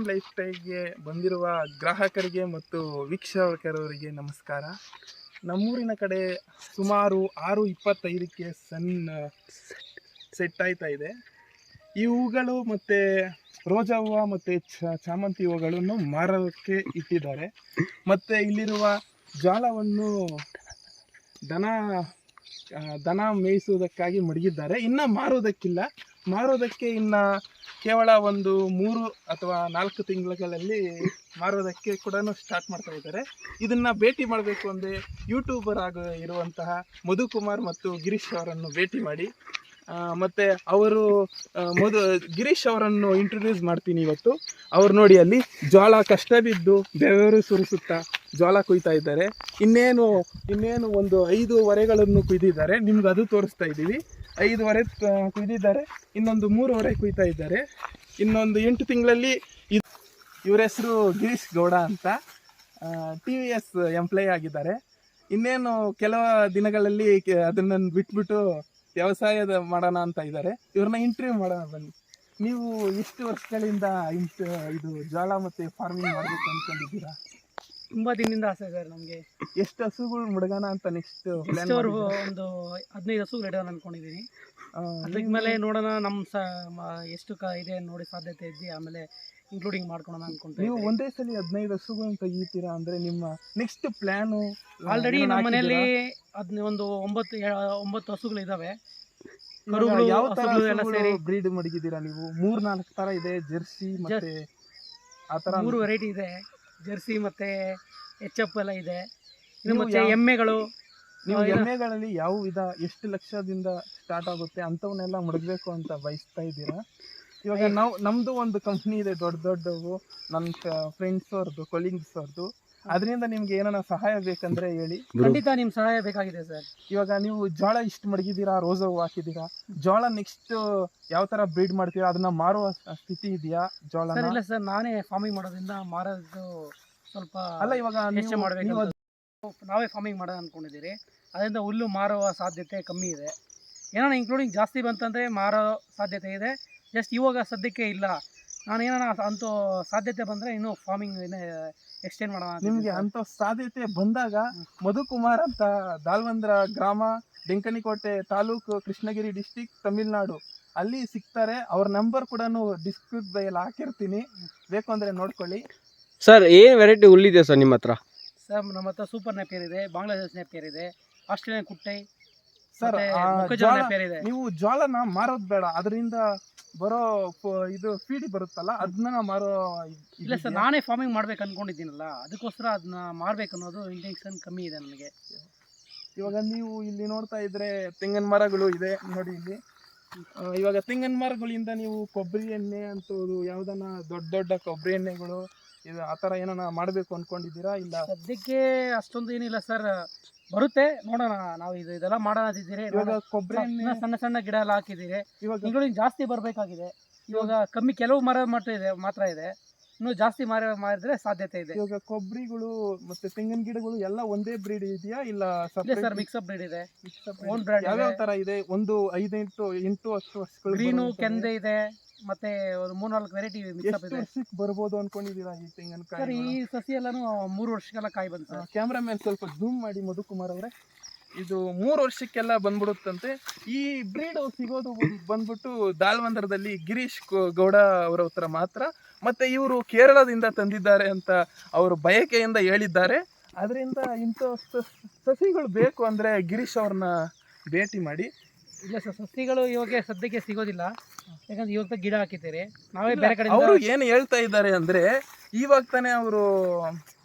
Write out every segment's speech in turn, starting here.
Life ಸ್ಟೈಲ್ಗೆ ಬಂದಿರುವ ಗ್ರಾಹಕರಿಗೆ ಮತ್ತು ವೀಕ್ಷಕರಿಗೆ ನಮಸ್ಕಾರ. ನಮ್ಮೂರಿನ ಕಡೆ ಸುಮಾರು 6:25ಕ್ಕೆ ಸನ್ ಸೆಟ್ ಆಯ್ತಾ ಇದೆ. ಈ ಹೂಗಳು ಮತ್ತು ರೋಜಾ ಹೂವು ಮತ್ತು ಚಾಮಂತಿ ಹೂಗಳನ್ನು ಮಾರೋಕ್ಕೆ ಇಟ್ಟಿದ್ದಾರೆ. ಮತ್ತು ಇಲ್ಲಿರುವ ಜಾಲವನ್ನು ದನ ಮೇಯಿಸುವುದಕ್ಕಾಗಿ ಮಡಗಿದ್ದಾರೆ. ಇನ್ನು ಮಾರೋದಕ್ಕೆ ಇನ್ನು ಕೇವಲ ಒಂದು 3 ಅಥವಾ 4 ತಿಂಗಳಲ್ಲಿ ಮಾರೋದಕ್ಕೆ ಕೂಡ ಸ್ಟಾರ್ಟ್ ಮಾಡ್ತಾ ಇದ್ದಾರೆ. ಇದನ್ನು ಭೇಟಿ ಮಾಡಬೇಕು ಅಂದರೆ ಯೂಟ್ಯೂಬರ್ ಇರುವಂತಹ ಮಧುಕುಮಾರ್ ಮತ್ತು ಗಿರೀಶ್ ಅವರನ್ನು ಭೇಟಿ ಮಾಡಿ. ಮತ್ತು ಅವರು ಗಿರೀಶ್ ಅವರನ್ನು ಇಂಟ್ರೊಡ್ಯೂಸ್ ಮಾಡ್ತೀನಿ ಇವತ್ತು. ಅವ್ರು ನೋಡಿ, ಅಲ್ಲಿ ಜೋಳ ಕಷ್ಟ ಬಿದ್ದು ಬೆವರು ಸುರಿಸುತ್ತಾ ಜೋಳ ಕುಯ್ತಾ ಇದ್ದಾರೆ. ಇನ್ನೇನು ಒಂದು 5 ಹೊರೆಗಳನ್ನು ಕುಯ್ದಿದ್ದಾರೆ. ನಿಮ್ಗೆ ಅದು ತೋರಿಸ್ತಾ ಇದ್ದೀವಿ. 5 ಹೊರೆ ಕುಯ್ದಿದ್ದಾರೆ. ಇನ್ನೊಂದು 3 ಹೊರೆ ಕುಯ್ತಾ ಇದ್ದಾರೆ. ಇನ್ನೊಂದು 8 ತಿಂಗಳಲ್ಲಿ ಇವ್ರ ಹೆಸರು ಗಿರೀಶ್ ಗೌಡ ಅಂತ, TVS ಎಂಪ್ಲಾಯ್ ಆಗಿದ್ದಾರೆ. ಇನ್ನೇನು ಕೆಲವು ದಿನಗಳಲ್ಲಿ ಅದನ್ನು ಬಿಟ್ಬಿಟ್ಟು ವ್ಯವಸಾಯದ ಮಾಡೋಣ ಅಂತ ಇದ್ದಾರೆ. ಇವ್ರನ್ನ ಇಂಟರ್ವ್ಯೂ ಮಾಡೋಣ ಬನ್ನಿ. ನೀವು ಎಷ್ಟು ವರ್ಷಗಳಿಂದ ಇದು ಜೋಳ ಮತ್ತು ಫಾರ್ಮಿಂಗ್ ಮಾಡಬೇಕು ಅಂದ್ಕೊಂಡಿದ್ದೀರಾ? ತುಂಬ ದಿನದಿಂದ ಆಸೆ ಸರ್ ನಮಗೆ. ಎಷ್ಟು ಹಸುಗಳು ಮುಡ್ಗೋಣ ಅಂತ ನೆಕ್ಸ್ಟ್ ಒಂದು 15 ಹಸುಗಳು ಇಡೋಣ ಅಂದ್ಕೊಂಡಿದ್ದೀನಿ. ಅದಕ್ಕೆ ಮೇಲೆ ನೋಡೋಣ ಎಷ್ಟು ಇದೆ ನೋಡಿ ಸಾಧ್ಯತೆ ಇದ್ದು ಆಮೇಲೆ ಇನ್ಕ್ಲೂಡಿಂಗ್ ಮಾಡ್ಕೊಳ್ಳೋಣ ಅನ್ಕೊಂತೀವಿ. ನೀವು ಒಂದೇ ಸಲ 15 ಹಸುಗಳನ್ನು ತೆಗಿತೀರಾ ಅಂದರೆ ನಿಮ್ಮ ನೆಕ್ಸ್ಟ್ ಪ್ಲ್ಯಾನು? ಆಲ್ರೆಡಿ ನಮ್ಮ ಮನೆಯಲ್ಲಿ ಒಂದು 9 ಹಸುಗಳು ಇದ್ದಾವೆ. ಯಾವ ಥರ ಬ್ರೀಡ್ ಮಡಗಿದ್ದೀರಾ ನೀವು? 3-4 ಥರ ಇದೆ. ಜರ್ಸಿ ಮತ್ತೆ ಆ ಥರ 3 ವೆರೈಟಿ ಇದೆ. ಜರ್ಸಿ ಮತ್ತೆ HF ಎಲ್ಲ ಇದೆ. ಇನ್ನು ಮತ್ತೆ ಎಮ್ಮೆಗಳು. ನೀವು ಎಮ್ಮೆಗಳಲ್ಲಿ ಯಾವ ವಿಧ, ಎಷ್ಟು ಲಕ್ಷದಿಂದ ಸ್ಟಾರ್ಟ್ ಆಗುತ್ತೆ ಅಂಥವನ್ನೆಲ್ಲ ಮಡಗಬೇಕು ಅಂತ ಬಯಸ್ತಾ ಇದ್ದೀರಾ? ಇವಾಗ ನಮ್ಮದು ಒಂದು ಕಂಪ್ನಿ ಇದೆ, ದೊಡ್ಡವು, ನನ್ನ ಫ್ರೆಂಡ್ಸ್ ಅವ್ರದ್ದು, ಕೊಲೀಗ್ಸ್ ಅವ್ರದ್ದು. ಅದರಿಂದ ನಿಮ್ಗೆ ಏನಾರ ಸಹಾಯ ಬೇಕಂದ್ರೆ ಹೇಳಿ. ಖಂಡಿತ ನಿಮ್ಮ ಸಹಾಯ ಬೇಕಾಗಿದೆ ಸರ್. ಇವಾಗ ನೀವು ಜೋಳ ಇಷ್ಟು ಮಡಗಿದ್ದೀರಾ, ರೋಜಾ ಹೂವು ಹಾಕಿದ್ದೀರಾ. ಜೋಳ ನೆಕ್ಸ್ಟ್ ಯಾವ ಥರ ಬ್ರೀಡ್ ಮಾಡ್ತೀರಾ? ಅದನ್ನ ಮಾರುವ ಸ್ಥಿತಿ ಇದೆಯಾ ಜೋಳ? ಇಲ್ಲ ಸರ್, ನಾನೇ ಫಾರ್ಮಿಂಗ್ ಮಾಡೋದ್ರಿಂದ ಮಾರೋದು ಸ್ವಲ್ಪ ಅಲ್ಲ. ಇವಾಗ ಹೆಚ್ಚು ಮಾಡಬೇಕು. ನಾವೇ ಫಾರ್ಮಿಂಗ್ ಮಾಡೋಣ ಅಂದ್ಕೊಂಡಿದ್ದೀರಿ. ಅದರಿಂದ ಹುಲ್ಲು ಮಾರುವ ಸಾಧ್ಯತೆ ಕಮ್ಮಿ ಇದೆ. ಏನಾರ ಇನ್ಕ್ಲೂಡಿಂಗ್ ಜಾಸ್ತಿ ಬಂತಂದರೆ ಮಾರೋ ಸಾಧ್ಯತೆ ಇದೆ. ಜಸ್ಟ್ ಇವಾಗ ಸದ್ಯಕ್ಕೆ ಇಲ್ಲ. ನಾನು ಏನಾರ ಅಂಥ ಸಾಧ್ಯತೆ ಬಂದರೆ ಇನ್ನೂ ಫಾರ್ಮಿಂಗ್ ಎಕ್ಸ್ಟೆಂಡ್ ಮಾಡೋಣ. ನಿಮಗೆ ಅಂಥ ಸಾಧ್ಯತೆ ಬಂದಾಗ ಮಧುಕುಮಾರ್ ಅಂತ ದಾಲ್ವಂದ್ರ ಗ್ರಾಮ, ಡೆಂಕನಿಕೋಟೆ ತಾಲೂಕು, ಕೃಷ್ಣಗಿರಿ ಡಿಸ್ಟಿಕ್, ತಮಿಳ್ನಾಡು, ಅಲ್ಲಿ ಸಿಗ್ತಾರೆ. ಅವ್ರ ನಂಬರ್ ಕೂಡ ಡಿಸ್ಕ್ರಿಪ್ಷನ್ ಹಾಕಿರ್ತೀನಿ, ಬೇಕು ಅಂದರೆ ನೋಡ್ಕೊಳ್ಳಿ. ಸರ್, ಏನು ವೆರೈಟಿ ಹುಲ್ಲಿದೆ ಸರ್ ನಿಮ್ಮ ಹತ್ರ? ಸರ್, ನಮ್ಮ ಹತ್ರ ಸೂಪರ್ ನೆಪಿಯರ್ ಇದೆ, ಬಾಂಗ್ಲಾದೇಶ್ ನೆಪಿಯರ್ ಇದೆ, ಆಸ್ಟ್ರೇಲಿಯನ್ ಕುಟ್ಟೈ ಸರ್. ನೀವು ಜೋಳನ ಮಾರೋದು ಬೇಡ, ಅದರಿಂದ ಬರೋ ಇದು ಫೀಡ್ ಬರುತ್ತಲ್ಲ, ಅದನ್ನ ಮಾರೋ. ಇಲ್ಲ ಸರ್, ನಾನೇ ಫಾರ್ಮಿಂಗ್ ಮಾಡ್ಬೇಕು ಅನ್ಕೊಂಡಿದ್ದೀನಲ್ಲ, ಅದಕ್ಕೋಸ್ಕರ ಅದನ್ನ ಮಾಡ್ಬೇಕು ಅನ್ನೋದು ಇಂಟೆನ್ಷನ್ ಕಮ್ಮಿ ಇದೆ ನನಗೆ. ಇವಾಗ ನೀವು ಇಲ್ಲಿ ನೋಡ್ತಾ ಇದ್ರೆ ತೆಂಗಿನ ಮರಗಳು ಇದೆ ನೋಡಿ ಇಲ್ಲಿ. ಇವಾಗ ತೆಂಗಿನ ಮರಗಳಿಂದ ನೀವು ಕೊಬ್ಬರಿ ಎಣ್ಣೆ ಅಂತದ್ದು ಯಾವ್ದನ್ನ ದೊಡ್ಡ ಕೊಬ್ಬರಿ ಎಣ್ಣೆಗಳು ಇದು ಆ ಥರ ಏನಾನ ಮಾಡಬೇಕು ಅನ್ಕೊಂಡಿದ್ದೀರಾ? ಇಲ್ಲ, ಸದ್ಯಕ್ಕೆ ಅಷ್ಟೊಂದು ಏನಿಲ್ಲ ಸರ್. ಬರುತ್ತೆ, ನೋಡೋಣ. ನಾವು ಇದೆಲ್ಲ ಮಾಡೋಣ ಅಂತಿದ್ದೀರಿ. ಇವಾಗ ಕೊಬ್ಬರಿ ಎಣ್ಣೆ ಸಣ್ಣ ಗಿಡ ಎಲ್ಲ ಹಾಕಿದ್ದೀರಿ. ಇವಾಗ ಜಾಸ್ತಿ ಬರಬೇಕಾಗಿದೆ. ಇವಾಗ ಕಮ್ಮಿ ಕೆಲವು ಮರ ಮಾತ್ರ ಇದೆ. ಇನ್ನೂ ಜಾಸ್ತಿ ಮಾರಿದ್ರೆ ಸಾಧ್ಯತೆ ಇದೆ. ಇವಾಗ ಕೊಬ್ಬರಿಗಳು ಮತ್ತೆ ತೆಂಗಿನ ಗಿಡಗಳು ಎಲ್ಲ ಒಂದೇ ಬ್ರೀಡ್ ಇದೆಯಾ? ಇಲ್ಲ ಸರ್, ಮಿಕ್ಸಪ್ ಬ್ರೀಡ್ ಇದೆ. ಯಾವ ತರ ಇದೆ? ಒಂದು 5-8 10 ವರ್ಷಗಳು ಗ್ರೀನು, ಕೆಂದೆ ಇದೆ. ಮತ್ತೆ ಒಂದು 3-4 ವೆರೈಟಿ ಮಿಕ್ಸಪ್ ಇದೆ. ವರ್ಷಕ್ಕೆ ಬರ್ಬೋದು ಅನ್ಕೊಂಡಿದ್ದೀರಾ ಈ ತೆಂಗಿನಕಾಯಿ? ಸರ್, ಈ ಸಸಿ ಎಲ್ಲಾನು 3 ವರ್ಷಕ್ಕೆಲ್ಲ ಕಾಯಿ ಬಂತು. ಕ್ಯಾಮ್ರಾ ಮೇಲೆ ಸ್ವಲ್ಪ ಜೂಮ್ ಮಾಡಿ ಮಧುಕುಮಾರ್ ಅವರೇ. ಇದು 3 ವರ್ಷಕ್ಕೆಲ್ಲ ಬಂದ್ಬಿಡುತ್ತಂತೆ. ಈ ಬ್ರೀಡ್ ಸಿಗೋದು ಬಂದ್ಬಿಟ್ಟು ದಾಲ್ವಂದ್ರದಲ್ಲಿ ಗಿರೀಶ್ ಗೌಡ ಅವರ ಹತ್ರ ಮಾತ್ರ. ಮತ್ತೆ ಇವರು ಕೇರಳದಿಂದ ತಂದಿದ್ದಾರೆ ಅಂತ ಅವರು ಬಯಕೆಯಿಂದ ಹೇಳಿದ್ದಾರೆ. ಅದರಿಂದ ಇಂಥ ಸಸಿಗಳು ಬೇಕು ಅಂದರೆ ಗಿರೀಶ್ ಅವ್ರನ್ನ ಭೇಟಿ ಮಾಡಿ. ಇಲ್ಲ ಸರ್, ಸಸಿಗಳು ಇವಾಗ ಸದ್ಯಕ್ಕೆ ಸಿಗೋದಿಲ್ಲ. ಯಾಕಂದ್ರೆ ಇವಾಗ ಗಿಡ ಹಾಕಿದ್ದೀರಿ, ನಾವೇ ಬೇರೆ ಕಡೆ. ಅವರು ಏನು ಹೇಳ್ತಾ ಇದ್ದಾರೆ ಅಂದರೆ, ಇವಾಗ ತಾನೇ ಅವರು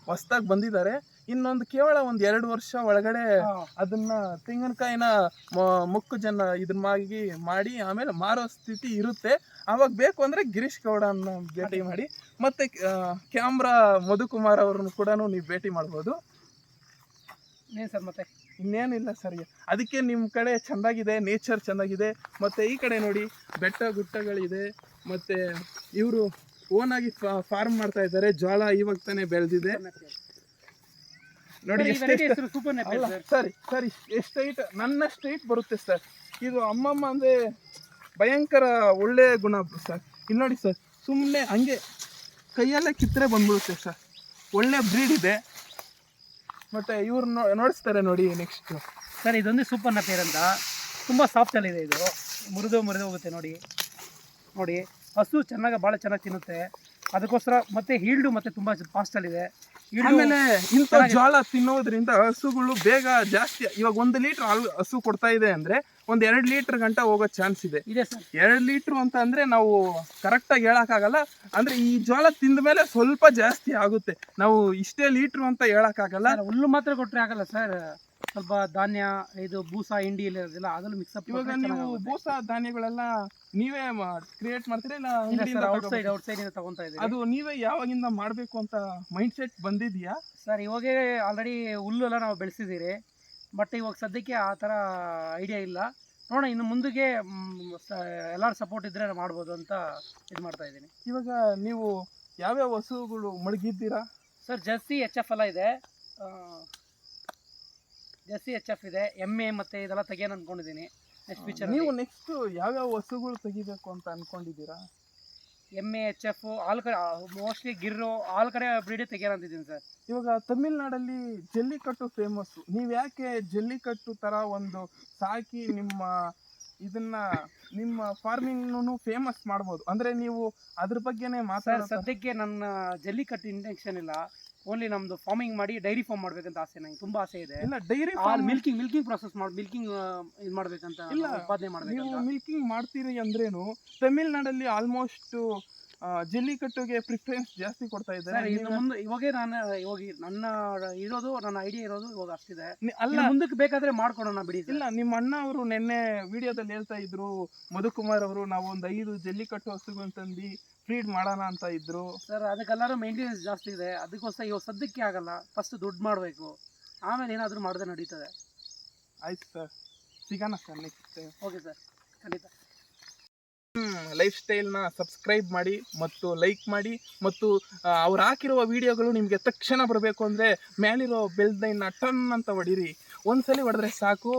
ಹೊಸ್ದಾಗಿ ಬಂದಿದ್ದಾರೆ. ಇನ್ನೊಂದು ಕೇವಲ 1-2 ವರ್ಷ ಒಳಗಡೆ ಅದನ್ನ ತೆಂಗಿನಕಾಯಿನ ಮುಕ್ಕು ಜನ ಮಾಡಿ ಆಮೇಲೆ ಮಾರೋ ಸ್ಥಿತಿ ಇರುತ್ತೆ. ಅವಾಗ ಬೇಕು ಅಂದರೆ ಗಿರೀಶ್ ಗೌಡನ್ನ ಭೇಟಿ ಮಾಡಿ. ಮತ್ತೆ ಕ್ಯಾಮ್ರಾ ಮಧುಕುಮಾರ್ ಅವ್ರನ್ನು ಕೂಡ ನೀವು ಭೇಟಿ ಮಾಡ್ಬೋದು. ಸರ್, ಮತ್ತೆ ಇನ್ನೇನಿಲ್ಲ ಸರ್. ಅದಕ್ಕೆ ನಿಮ್ಮ ಕಡೆ ಚೆಂದಾಗಿದೆ, ನೇಚರ್ ಚೆಂದಾಗಿದೆ. ಮತ್ತು ಈ ಕಡೆ ನೋಡಿ, ಬೆಟ್ಟ ಗುಡ್ಡಗಳಿದೆ. ಮತ್ತು ಇವರು ಓನಾಗಿ ಫಾರ್ಮ್ ಮಾಡ್ತಾ ಇದ್ದಾರೆ. ಜೋಳ ಇವಾಗ ತಾನೇ ಬೆಳೆದಿದೆ ನೋಡಿ. ಸರಿ, ಎಷ್ಟು ಹೈಟ್? ನನ್ನಷ್ಟು ಹೈಟ್ ಬರುತ್ತೆ ಸರ್. ಇದು ಅಮ್ಮಮ್ಮ ಅಂದರೆ ಭಯಂಕರ ಒಳ್ಳೆ ಗುಣ ಸರ್. ಇಲ್ಲಿ ನೋಡಿ ಸರ್, ಸುಮ್ಮನೆ ಹಂಗೆ ಕೈಯಲ್ಲೇ ಕಿತ್ತರೆ ಬಂದ್ಬಿಡುತ್ತೆ ಸರ್. ಒಳ್ಳೆ ಬ್ರೀಡ್ ಇದೆ. ಮತ್ತು ಇವ್ರು ನೋಡಿಸ್ತಾರೆ ನೋಡಿ ನೆಕ್ಸ್ಟ್. ಸರ್ ಇದೊಂದು ಸೂಪರ್ ನಪೇರ್ ಅಂತ, ತುಂಬ ಸಾಫ್ಟಲ್ಲಿದೆ ಇದು, ಮುರಿದು ಹೋಗುತ್ತೆ ನೋಡಿ. ನೋಡಿ ಹಸು ಭಾಳ ಚೆನ್ನಾಗಿ ತಿನ್ನುತ್ತೆ, ಅದಕ್ಕೋಸ್ಕರ ಮತ್ತೆ ಹೀಲ್ಡು ಮತ್ತೆ ತುಂಬ ಫಾಸ್ಟಲ್ಲಿದೆ. ಆಮೇಲೆ ಇಂಥ ಜೋಳ ತಿನ್ನೋದ್ರಿಂದ ಹಸುಗಳು ಬೇಗ ಜಾಸ್ತಿ, ಇವಾಗ 1 ಲೀಟ್ರ್ ಹಾಲು ಹಸು ಕೊಡ್ತಾ ಇದೆ ಅಂದ್ರೆ 2 ಲೀಟ್ರ್ ಗಂಟ ಹೋಗೋ ಚಾನ್ಸ್ ಇದೆ. ಸರ್ 2 ಲೀಟ್ರ್ ಅಂತ ಅಂದ್ರೆ ನಾವು ಕರೆಕ್ಟಾಗಿ ಹೇಳಕ್ಕಾಗಲ್ಲ. ಅಂದ್ರೆ ಈ ಜೋಳ ತಿಂದ ಮೇಲೆ ಸ್ವಲ್ಪ ಜಾಸ್ತಿ ಆಗುತ್ತೆ, ನಾವು ಇಷ್ಟೇ ಲೀಟ್ರು ಅಂತ ಹೇಳಕ್ಕಾಗಲ್ಲ. ಹುಲ್ಲು ಮಾತ್ರ ಕೊಟ್ಟರೆ ಆಗಲ್ಲ ಸರ್, ಸ್ವಲ್ಪ ಧಾನ್ಯ, ಇದು ಬೂಸ ಹಿಂಡಿ ಎಲ್ಲ ಇರೋದಿಲ್ಲ, ಅದನ್ನು ಮಿಕ್ಸಪ್. ಇವಾಗ ನೀವು ಬೂಸ ಧಾನ್ಯಗಳೆಲ್ಲ ನೀವೇ ಕ್ರಿಯೇಟ್ ಮಾಡ್ತೀರಾ ಇಲ್ಲ ಔಟ್ಸೈಡ್ ತಗೊಂತಾ ಇದ್ದೀವಿ? ಅದು ನೀವೇ ಯಾವಾಗಿಂದ ಮಾಡಬೇಕು ಅಂತ ಮೈಂಡ್ ಸೆಟ್ ಬಂದಿದೆಯಾ ಸರ್? ಇವಾಗ ಆಲ್ರೆಡಿ ಹುಲ್ಲು ಎಲ್ಲ ನಾವು ಬೆಳೆಸಿದ್ದೀರಿ, ಬಟ್ ಇವಾಗ ಸದ್ಯಕ್ಕೆ ಆ ಥರ ಐಡಿಯಾ ಇಲ್ಲ. ನೋಡೋಣ, ಇನ್ನು ಮುಂದಕ್ಕೆ ಎಲ್ಲರ ಸಪೋರ್ಟ್ ಇದ್ದರೆ ಮಾಡ್ಬೋದು ಅಂತ ಇದು ಮಾಡ್ತಾ ಇದ್ದೀನಿ. ಇವಾಗ ನೀವು ಯಾವ್ಯಾವ ಹಸುಗಳು ಮಡಗಿದ್ದೀರಾ ಸರ್? ಜರ್ಸಿ HF ಎಲ್ಲ ಇದೆ, ಜರ್ಸಿ HF ಇದೆ, ಎಮ್ಮೆ ಮತ್ತು ಇದೆಲ್ಲ ತೆಗಿಯೋಣ ಅಂದ್ಕೊಂಡಿದ್ದೀನಿ ನೆಕ್ಸ್ಟ್ ಫ್ಯೂಚರ್. ನೀವು ನೆಕ್ಸ್ಟ್ ಯಾವ್ಯಾವ ಹಸುಗಳು ತೆಗಿಬೇಕು ಅಂತ ಅನ್ಕೊಂಡಿದ್ದೀರಾ? ಎಮ್ಮೆ, HF, ಹಾಲು ಕಡೆ, ಮೋಸ್ಟ್ಲಿ ಗಿರ್ರು, ಹಾಲು ಕಡೆ ಬ್ರೀಡೇ ತೆಗಿಯೋಣ ಅಂತಿದ್ದೀನಿ ಸರ್. ಇವಾಗ ತಮಿಳ್ನಾಡಲ್ಲಿ ಜಲ್ಲಿಕಟ್ಟು ಫೇಮಸ್ಸು. ನೀವು ಯಾಕೆ ಜಲ್ಲಿಕಟ್ಟು ಥರ ಒಂದು ಸಾಕಿ ನಿಮ್ಮ ಫಾರ್ಮಿಂಗ್ನು ಫೇಮಸ್ ಮಾಡ್ಬೋದು, ಅಂದರೆ ನೀವು ಅದ್ರ ಬಗ್ಗೆನೇ ಮಾತಾಡೋ. ಸದ್ಯಕ್ಕೆ ನನ್ನ ಜಲ್ಲಿಕಟ್ಟು ಇಂಟೆನ್ಷನ್ ಇಲ್ಲ, ಓನ್ಲಿ ನಮ್ದು ಫಾರ್ಮಿಂಗ್ ಮಾಡಿ ಡೈರಿ ಫಾರ್ಮ್ ಮಾಡ್ಬೇಕಂತ ಆಸೆ, ನಂಗೆ ತುಂಬಾ ಆಸೆ ಇದೆ. ಇಲ್ಲ, ಡೈರಿ ಮಿಲ್ಕಿಂಗ್ ಪ್ರಾಸೆಸ್ ಮಾಡಿ ಮಿಲ್ಕಿಂಗ್ ಇದು ಮಾಡ್ಬೇಕಂತ, ಇಲ್ಲ ಉತ್ಪಾದನೆ ಮಾಡ್ಬೇಕು. ನೀವು ಮಿಲ್ಕಿಂಗ್ ಮಾಡ್ತೀರಿ ಅಂದ್ರೇನು ತಮಿಳ್ನಾಡಲ್ಲಿ ಆಲ್ಮೋಸ್ಟ್ ಜಲ್ಲಿಕಟ್ಟುಗೆ ಪ್ರಿಫರೆನ್ಸ್ ಜಾಸ್ತಿ ಕೊಡ್ತಾ ಇದ್ದಾರೆ. ಇವಾಗ ನನ್ನ ಐಡಿಯಾ ಇರೋದು ಇವಾಗ ಅಷ್ಟಿದೆ. ಅಲ್ಲ, ಮುಂದಕ್ಕೆ ಬೇಕಾದ್ರೆ ಮಾಡ್ಕೊಡೋಣ ಬಿಡಿ. ಇಲ್ಲ, ನಿಮ್ಮ ಅಣ್ಣ ಅವರು ನಿನ್ನೆ ವಿಡಿಯೋದಲ್ಲಿ ಹೇಳ್ತಾ ಇದ್ರು, ಮಧುಕುಮಾರ್ ಅವರು, ನಾವು ಒಂದು 5 ಜಲ್ಲಿಕಟ್ಟು ಹಸುಗಳು ತಂದು ಫೀಡ್ ಮಾಡೋಣ ಅಂತ ಇದ್ರು. ಸರ್ ಅದಕ್ಕೆಲ್ಲರೂ ಮೇಂಟೆನೆನ್ಸ್ ಜಾಸ್ತಿ ಇದೆ, ಅದಕ್ಕೋಸ್ಕರ ಇವಾಗ ಸದ್ಯಕ್ಕೆ ಆಗಲ್ಲ. ಫಸ್ಟ್ ದುಡ್ಡು ಮಾಡಬೇಕು, ಆಮೇಲೆ ಏನಾದರೂ ಮಾಡಿದ್ರೆ ನಡೀತದೆ. ಆಯ್ತು ಸರ್, ಸಿಗೋಣ ಸರ್ ನೆಕ್ಸ್ಟ್. ಓಕೆ ಸರ್, ಖಂಡಿತ. ಲೈಫ್ ಸ್ಟೈಲ್ನ ಸಬ್ಸ್ಕ್ರೈಬ್ ಮಾಡಿ ಮತ್ತು ಲೈಕ್ ಮಾಡಿ, ಮತ್ತು ಅವ್ರು ಹಾಕಿರುವ ವಿಡಿಯೋಗಳು ನಿಮಗೆ ತಕ್ಷಣ ಬರಬೇಕು ಅಂದರೆ ಮೇಲಿರೋ ಬೆಲ್ದೈನ್ನ ಟನ್ ಅಂತ ಹೊಡೀರಿ. ಒಂದ್ಸಲಿ ಹೊಡೆದ್ರೆ ಸಾಕು,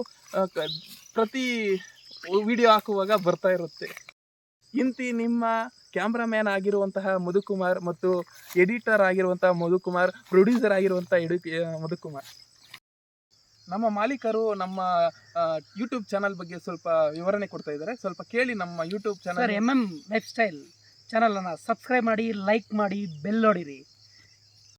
ಪ್ರತಿ ವಿಡಿಯೋ ಹಾಕುವಾಗ ಬರ್ತಾ ಇರುತ್ತೆ. ನಿಮ್ಮ ಕ್ಯಾಮ್ರಾಮ್ಯಾನ್ ಆಗಿರುವಂತಹ ಮಧುಕುಮಾರ್ ಮತ್ತು ಎಡಿಟರ್ ಆಗಿರುವಂತಹ ಮಧುಕುಮಾರ್, ಪ್ರೊಡ್ಯೂಸರ್ ಆಗಿರುವಂಥ ಮಧುಕುಮಾರ್. ನಮ್ಮ ಮಾಲೀಕರು ನಮ್ಮ ಯೂಟ್ಯೂಬ್ ಚಾನಲ್ ಬಗ್ಗೆ ಸ್ವಲ್ಪ ವಿವರಣೆ ಕೊಡ್ತಾ ಇದ್ದಾರೆ, ಸ್ವಲ್ಪ ಕೇಳಿ. ನಮ್ಮ YouTube channel MM life style ಚಾನಲನ್ನು ಸಬ್ಸ್ಕ್ರೈಬ್ ಮಾಡಿ, ಲೈಕ್ ಮಾಡಿ, ಬೆಲ್ ಹೊಡಿರಿ.